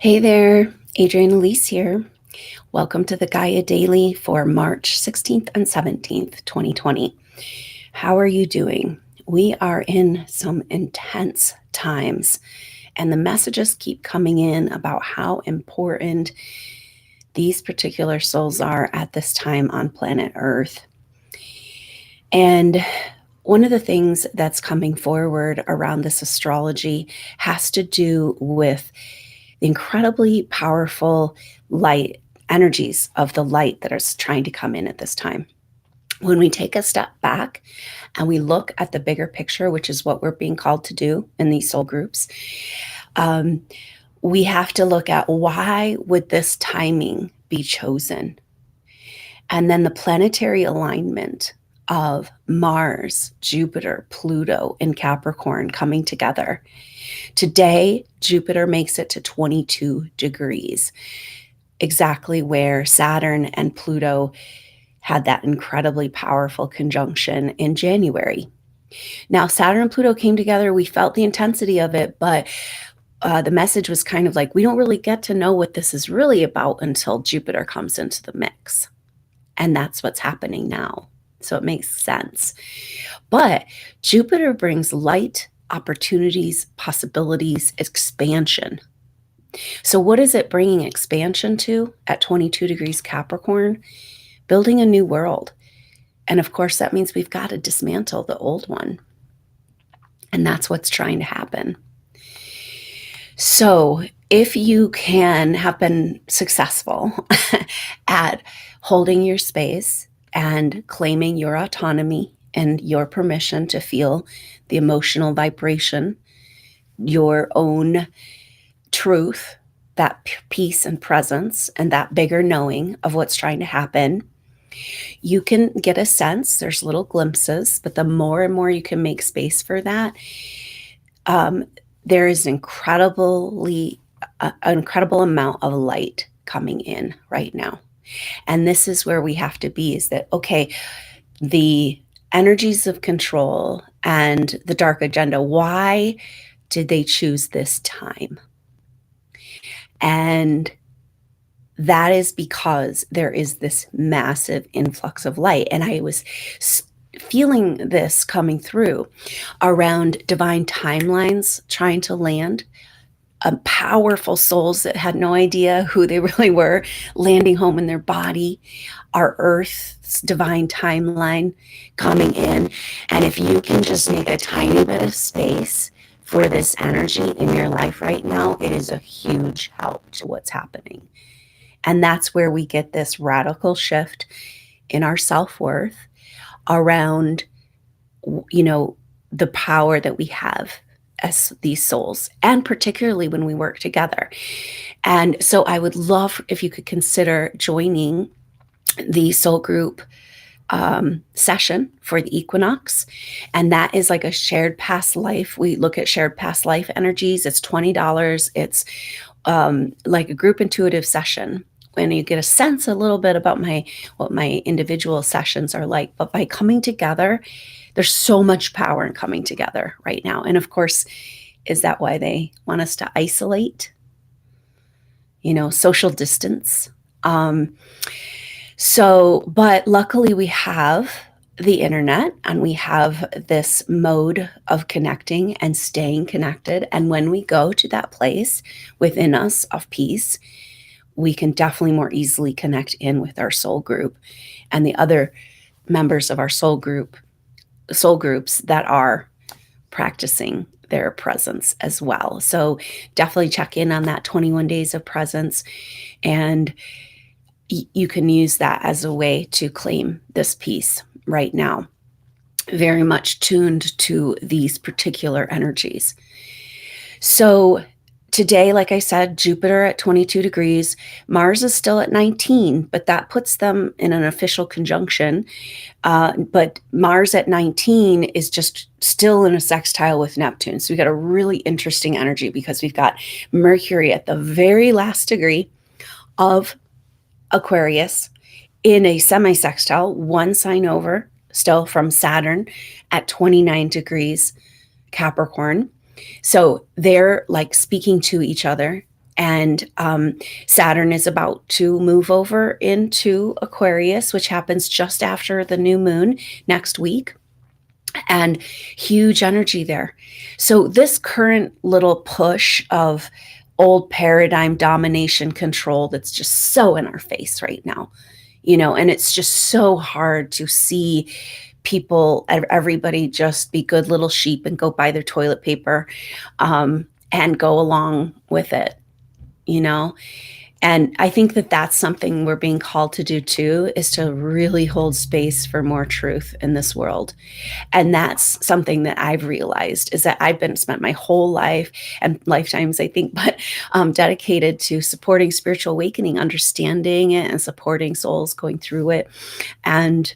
Hey there, Adrienne Elise here. Welcome to the Gaia Daily for March 16th and 17th, 2020. How are you doing? We are in some intense times, and the messages keep coming in about how important these particular souls are at this time on planet Earth. And one of the things that's coming forward around this astrology has to do with the incredibly powerful light energies of the light that is trying to come in at this time. When we take a step back and we look at the bigger picture, which is what we're being called to do in these soul groups, we have to look at why would this timing be chosen? And then the planetary alignment of Mars, Jupiter, Pluto, and Capricorn coming together. Today, Jupiter makes it to 22 degrees, exactly where Saturn and Pluto had that incredibly powerful conjunction in January. Now, Saturn and Pluto came together. We felt the intensity of it, but the message was kind of like, we don't really get to know what this is really about until Jupiter comes into the mix. And that's what's happening now. So it makes sense. But Jupiter brings light, opportunities, possibilities, expansion. So what is it bringing expansion to at 22 degrees Capricorn? Building a new world. And of course, that means we've got to dismantle the old one. And that's what's trying to happen. So if you can have been successful at holding your space and claiming your autonomy and your permission to feel the emotional vibration, your own truth, that peace and presence, and that bigger knowing of what's trying to happen, you can get a sense. There's little glimpses, but the more and more you can make space for that, there is incredible amount of light coming in right now. And this is where we have to be, is that, okay, the energies of control and the dark agenda, why did they choose this time? And that is because there is this massive influx of light. And I was feeling this coming through around divine timelines trying to land. Powerful souls that had no idea who they really were, landing home in their body, our Earth's divine timeline coming in. And if you can just make a tiny bit of space for this energy in your life right now, it is a huge help to what's happening. And that's where we get this radical shift in our self-worth around, the power that we have as these souls, and particularly when we work together. And so I would love if you could consider joining the soul group session for the Equinox. And that is like a shared past life. We look at shared past life energies. It's $20. It's like a group intuitive session. And you get a sense a little bit about what my individual sessions are like. But by coming together, there's so much power in coming together right now. And of course, is that why they want us to isolate? Social distance. But luckily we have the internet and we have this mode of connecting and staying connected. And when we go to that place within us of peace, we can definitely more easily connect in with our soul group and the other members of our soul groups that are practicing their presence as well. So definitely check in on that 21 days of presence, and you can use that as a way to claim this peace right now. Very much tuned to these particular energies. So today, like I said, Jupiter at 22 degrees, Mars is still at 19, but that puts them in an official conjunction. But Mars at 19 is just still in a sextile with Neptune. So we got a really interesting energy because we've got Mercury at the very last degree of Aquarius in a semi-sextile, one sign over, still from Saturn at 29 degrees Capricorn. So they're like speaking to each other And Saturn is about to move over into Aquarius, which happens just after the new moon next week. And huge energy there. So this current little push of old paradigm domination control that's just so in our face right now, and it's just so hard to see people, everybody just be good little sheep and go buy their toilet paper, and go along with it, And I think that that's something we're being called to do too, is to really hold space for more truth in this world. And that's something that I've realized, is that I've spent my whole life and lifetimes, I think, but dedicated to supporting spiritual awakening, understanding it, and supporting souls going through it. And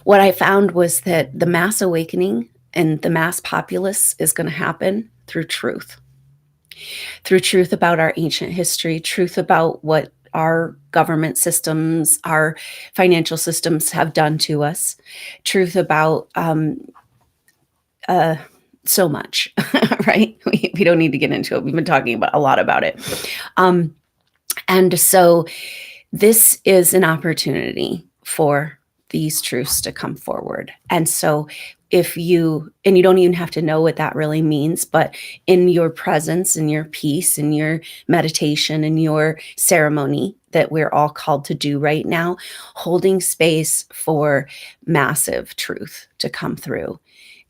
what I found was that the mass awakening and the mass populace is going to happen through truth about our ancient history, truth about what our government systems, our financial systems have done to us, truth about so much, right? We don't need to get into it. We've been talking about a lot about it. And so this is an opportunity for these truths to come forward. And so you don't even have to know what that really means, but in your presence, in your peace, in your meditation, in your ceremony that we're all called to do right now, holding space for massive truth to come through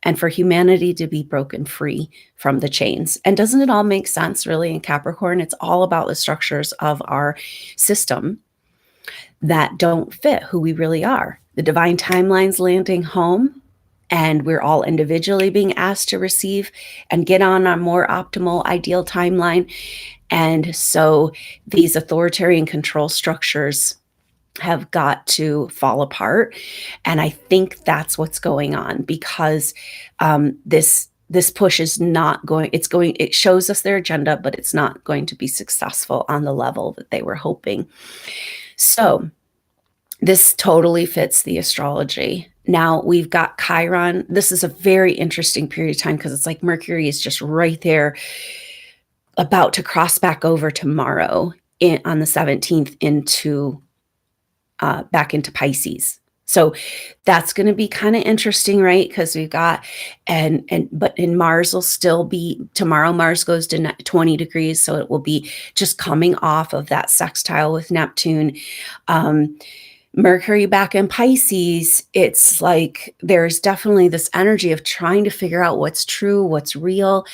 and for humanity to be broken free from the chains. And doesn't it all make sense really in Capricorn? It's all about the structures of our system that don't fit who we really are. The divine timeline's landing home, and we're all individually being asked to receive and get on a more optimal, ideal timeline. And so these authoritarian control structures have got to fall apart. And I think that's what's going on, because this push is not going, it shows us their agenda, but it's not going to be successful on the level that they were hoping. So this totally fits the astrology. Now we've got Chiron. This is a very interesting period of time because it's like Mercury is just right there, about to cross back over tomorrow on the 17th back into Pisces. So that's going to be kind of interesting, right? Because we've got, but in Mars will still be, tomorrow Mars goes to 20 degrees. So it will be just coming off of that sextile with Neptune. Mercury back in Pisces, it's like there's definitely this energy of trying to figure out what's true, what's real.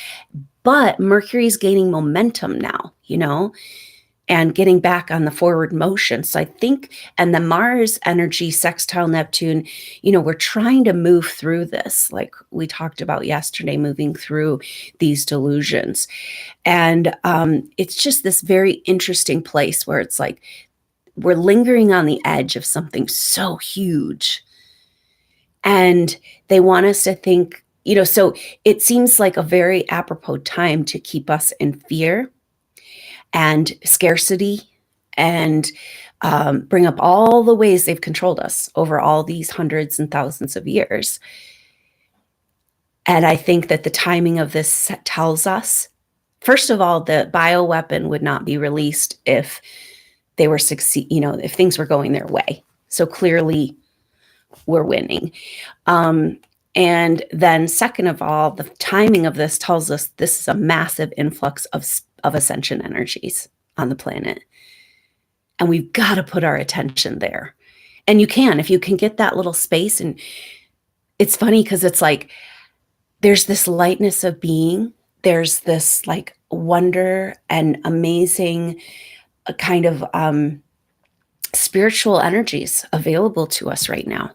But Mercury's gaining momentum now, and getting back on the forward motion. So I think, and the Mars energy sextile Neptune, we're trying to move through this, like we talked about yesterday, moving through these delusions. And it's just this very interesting place where it's like, we're lingering on the edge of something so huge. And they want us to think, so it seems like a very apropos time to keep us in fear and scarcity, and bring up all the ways they've controlled us over all these hundreds and thousands of years. And I think that the timing of this tells us, first of all, the bioweapon would not be released if they were if things were going their way. So clearly we're winning. And then second of all, the timing of this tells us this is a massive influx of ascension energies on the planet. And we've got to put our attention there. And if you can get that little space. And it's funny because it's like, there's this lightness of being. There's this like wonder and amazing kind of spiritual energies available to us right now.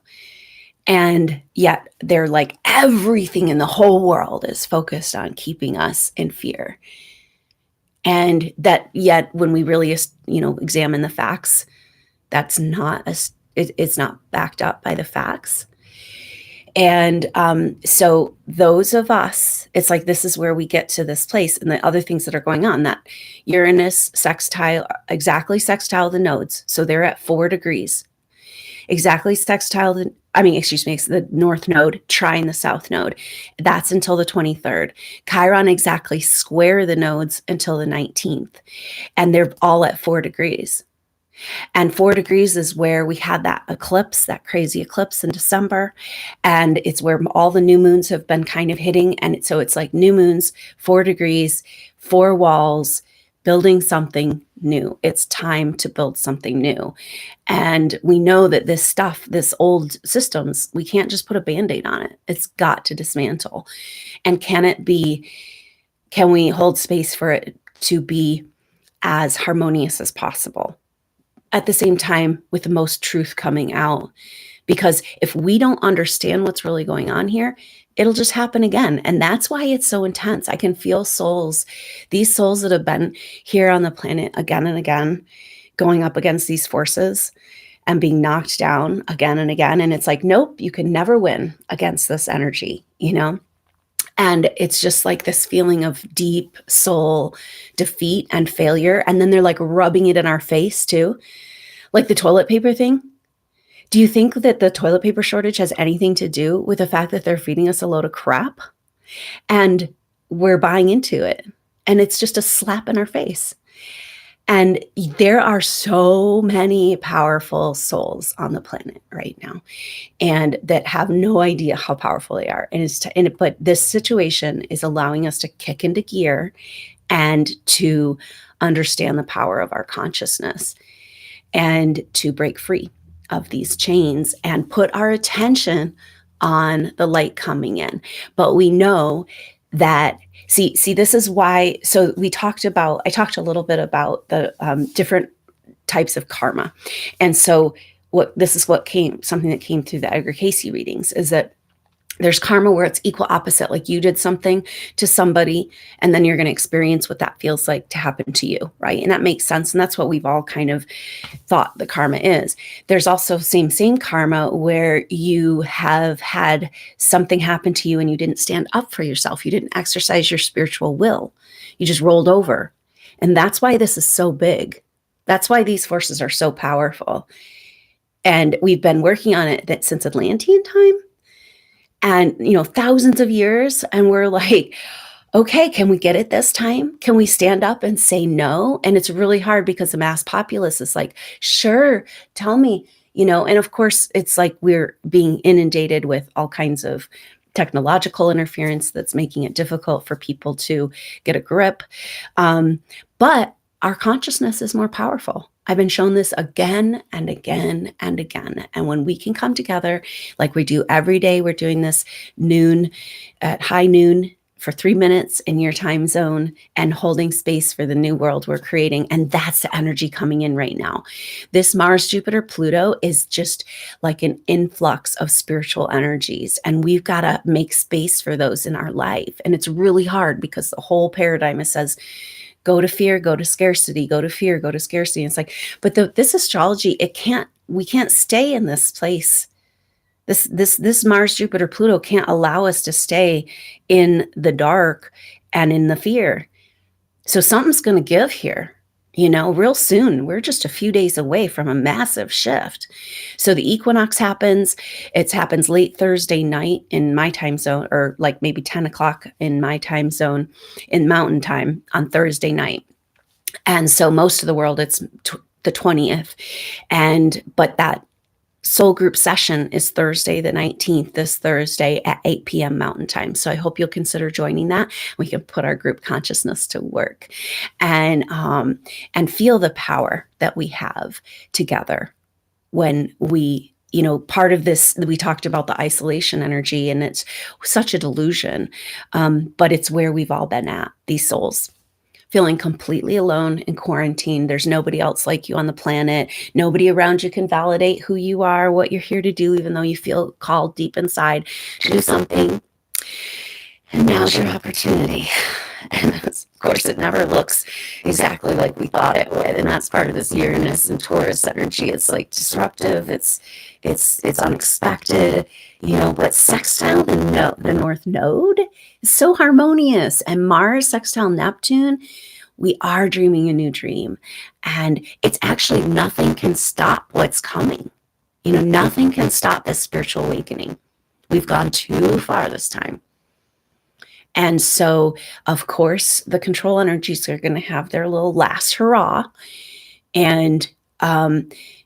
And yet they're like, everything in the whole world is focused on keeping us in fear. And that yet when we really, examine the facts, that's not, it's not backed up by the facts. And so those of us, it's like, this is where we get to this place, and the other things that are going on, that Uranus exactly sextile the nodes. So they're at 4 degrees. exactly sextile the north node, trine the south node. That's until the 23rd. Chiron exactly square the nodes until the 19th. And they're all at 4 degrees. And 4 degrees is where we had that eclipse, that crazy eclipse in December. And it's where all the new moons have been kind of hitting. And so it's like new moons, 4 degrees, 4 walls, building something new. It's time to build something new. And we know that this stuff, this old systems, we can't just put a Band-Aid on it. It's got to dismantle. And can we hold space for it to be as harmonious as possible? At the same time, with the most truth coming out. Because if we don't understand what's really going on here, it'll just happen again. And that's why it's so intense. I can feel these souls that have been here on the planet again and again, going up against these forces and being knocked down again and again. And it's like, nope, you can never win against this energy, you know? And it's just like this feeling of deep soul defeat and failure. And then they're like rubbing it in our face too. Like the toilet paper thing. Do you think that the toilet paper shortage has anything to do with the fact that they're feeding us a load of crap? And we're buying into it. And it's just a slap in our face. And there are so many powerful souls on the planet right now, and that have no idea how powerful they are. But this situation is allowing us to kick into gear and to understand the power of our consciousness and to break free of these chains and put our attention on the light coming in. But we know that See, this is why. So I talked a little bit about the different types of karma. And so something that came through the Edgar Cayce readings is that there's karma where it's equal opposite. Like you did something to somebody and then you're going to experience what that feels like to happen to you. Right. And that makes sense. And that's what we've all kind of thought the karma is. There's also same karma where you have had something happen to you and you didn't stand up for yourself. You didn't exercise your spiritual will. You just rolled over. And that's why this is so big. That's why these forces are so powerful. And we've been working on it since Atlantean time. And, thousands of years. And we're like, okay, can we get it this time? Can we stand up and say no? And it's really hard because the mass populace is like, sure, tell me, and of course it's like we're being inundated with all kinds of technological interference that's making it difficult for people to get a grip. But our consciousness is more powerful. I've been shown this again and again and again. And when we can come together like we do every day, we're doing this at high noon for 3 minutes in your time zone and holding space for the new world we're creating. And that's the energy coming in right now. This Mars, Jupiter, Pluto is just like an influx of spiritual energies. And we've got to make space for those in our life. And it's really hard because the whole paradigm says, go to fear, go to scarcity, go to fear, go to scarcity. And it's like, but this astrology, we can't stay in this place. This Mars, Jupiter, Pluto can't allow us to stay in the dark and in the fear. So something's going to give here, real soon. We're just a few days away from a massive shift. So the equinox happens. It happens late Thursday night in my time zone, or like maybe 10 o'clock in my time zone in mountain time on Thursday night. And so most of the world, it's the 20th. But that soul group session is Thursday, the 19th, this Thursday at 8 p.m. Mountain Time. So I hope you'll consider joining that. We can put our group consciousness to work and feel the power that we have together when we, part of this, we talked about the isolation energy, and it's such a delusion, but it's where we've all been at, these souls. Feeling completely alone in quarantine. There's nobody else like you on the planet. Nobody around you can validate who you are, what you're here to do, even though you feel called deep inside to do something. And now's your opportunity. And of course, it never looks exactly like we thought it would. And that's part of this Uranus and Taurus energy. It's like disruptive. It's unexpected, but sextile the North Node is so harmonious. And Mars sextile Neptune, we are dreaming a new dream. And it's actually nothing can stop what's coming. Nothing can stop this spiritual awakening. We've gone too far this time. And so, of course, the control energies are going to have their little last hurrah and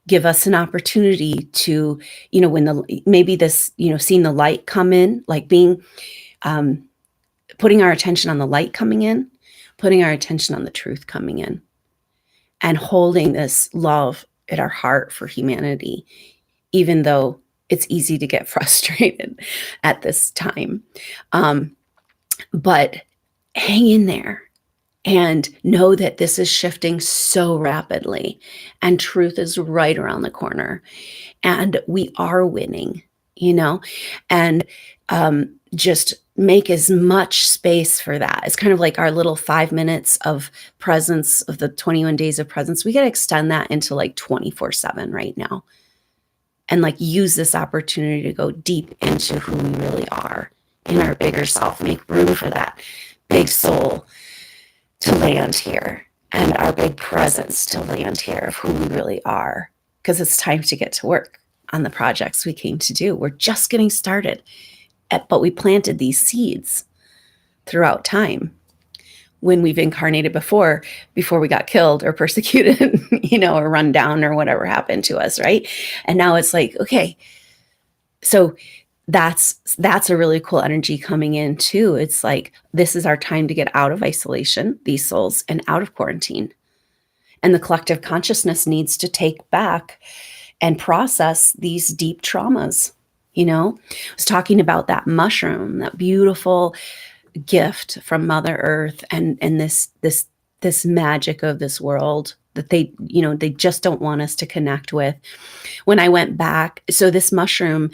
give us an opportunity to, when maybe this, seeing the light come in, like being, putting our attention on the light coming in, putting our attention on the truth coming in, and holding this love at our heart for humanity, even though it's easy to get frustrated at this time. But hang in there and know that this is shifting so rapidly and truth is right around the corner and we are winning, and just make as much space for that. It's kind of like our little 5 minutes of presence of the 21 days of presence. We got to extend that into like 24/7 right now and like use this opportunity to go deep into who we really are in our bigger self, make room for that big soul to land here and our big presence to land here of who we really are, because it's time to get to work on the projects we came to do. We're just getting started, but we planted these seeds throughout time when we've incarnated before we got killed or persecuted, or run down or whatever happened to us, right? And now it's like, okay, so that's a really cool energy coming in too. It's like, this is our time to get out of isolation, these souls, and out of quarantine. And the collective consciousness needs to take back and process these deep traumas. I was talking about that mushroom, that beautiful gift from Mother Earth, and this magic of this world that they just don't want us to connect with. When I went back, so this mushroom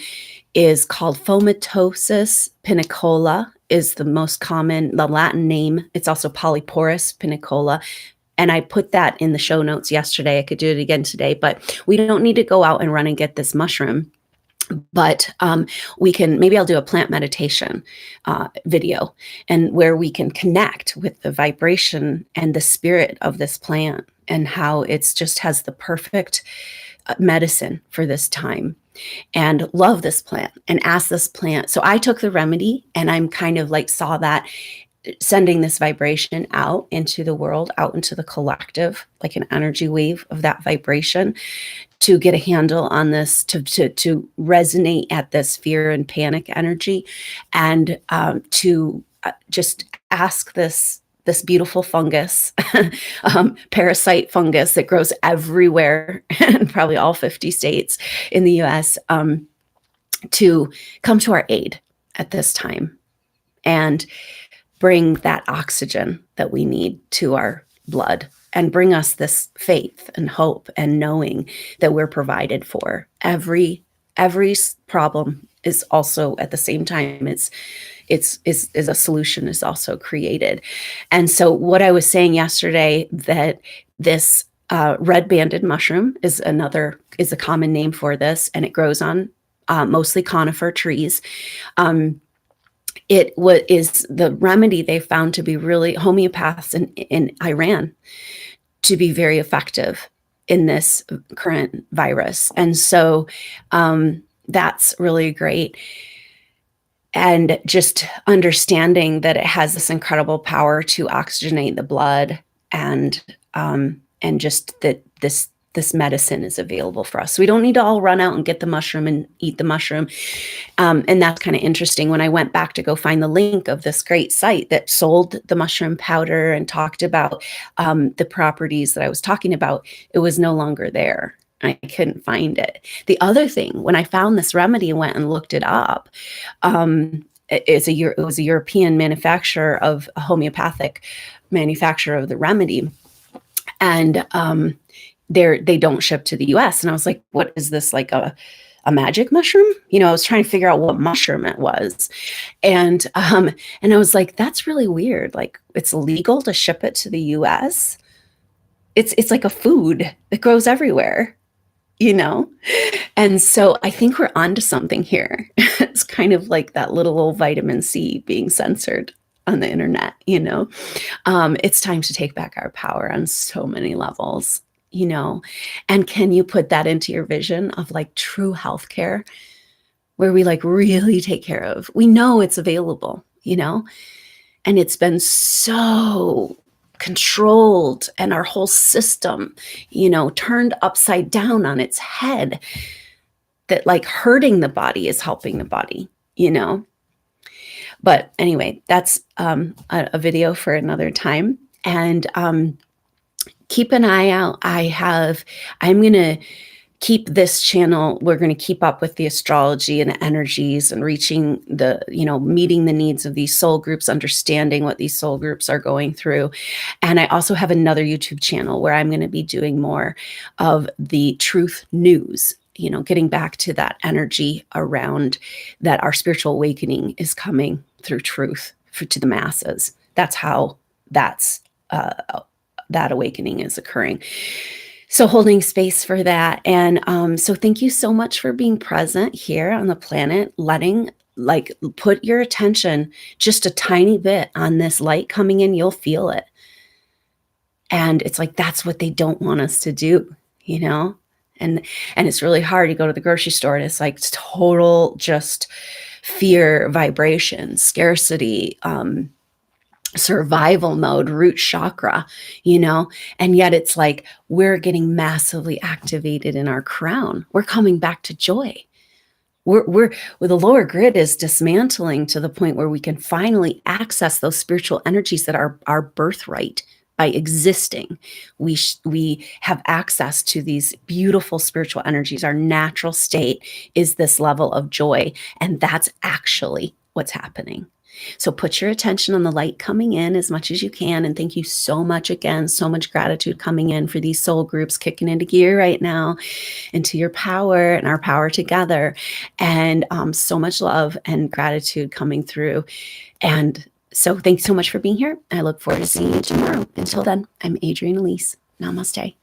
is called Fomatosis pinicola, is the most common, the Latin name. It's also Polyporus pinicola. And I put that in the show notes yesterday. I could do it again today, but we don't need to go out and run and get this mushroom. But we can, maybe I'll do a plant meditation video, and where we can connect with the vibration and the spirit of this plant and how it's just has the perfect medicine for this time. And love this plant and ask this plant. So I took the remedy and I'm kind of like saw that sending this vibration out into the world, out into the collective, like an energy wave of that vibration, to get a handle on this, to resonate at this fear and panic energy, and to just ask this beautiful fungus, parasite fungus that grows everywhere in probably all 50 states in the US, to come to our aid at this time and bring that oxygen that we need to our blood and bring us this faith and hope and knowing that we're provided for. Every problem is also at the same time, is a solution is also created. And so what I was saying yesterday, that this red banded mushroom is a common name for this, and it grows on mostly conifer trees. It is the remedy they found to be really, homeopaths in Iran, to be very effective in this current virus. And so that's really great. And just understanding that it has this incredible power to oxygenate the blood, and just that this medicine is available for us. So we don't need to all run out and get the mushroom and eat the mushroom. And that's kind of interesting. When I went back to go find the link of this great site that sold the mushroom powder and talked about the properties that I was talking about, it was no longer there. I couldn't find it. The other thing, when I found this remedy and went and looked it up, it was a European manufacturer of a homeopathic manufacturer of the remedy. And they don't ship to the US. And I was like, what is this, like a magic mushroom? I was trying to figure out what mushroom it was. And I was like, that's really weird. Like, it's illegal to ship it to the US. It's like a food that grows everywhere, And so I think we're onto something here. It's kind of like that little old vitamin C being censored on the internet, It's time to take back our power on so many levels. you know? And can you put that into your vision of like true healthcare where we like really take care of? We know it's available, you know? And it's been so controlled and our whole system, you know, turned upside down on its head that like hurting the body is helping the body, you know? But anyway, that's a video for another time. And keep an eye out. I'm going to keep this channel. We're going to keep up with the astrology and the energies and reaching the, you know, meeting the needs of these soul groups, understanding what these soul groups are going through. And I also have another YouTube channel where I'm going to be doing more of the truth news, you know, getting back to that energy around that our spiritual awakening is coming through truth to the masses. That's how that awakening is occurring. So holding space for that. And so thank you so much for being present here on the planet, put your attention just a tiny bit on this light coming in. You'll feel it. And it's like, that's what they don't want us to do, you know? And it's really hard. You go to the grocery store and it's like total just fear, vibration, scarcity, survival mode, root chakra, you know? And yet it's like we're getting massively activated in our crown. We're coming back to joy. We're the lower grid is dismantling to the point where we can finally access those spiritual energies that are our birthright. By existing, we have access to these beautiful spiritual energies. Our natural state is this level of joy, and that's actually what's happening. So put your attention on the light coming in as much as you can. And thank you so much again, so much gratitude coming in for these soul groups kicking into gear right now, into your power and our power together. And so much love and gratitude coming through. And so thanks so much for being here. I look forward to seeing you tomorrow. Until then, I'm Adrienne Elise. Namaste.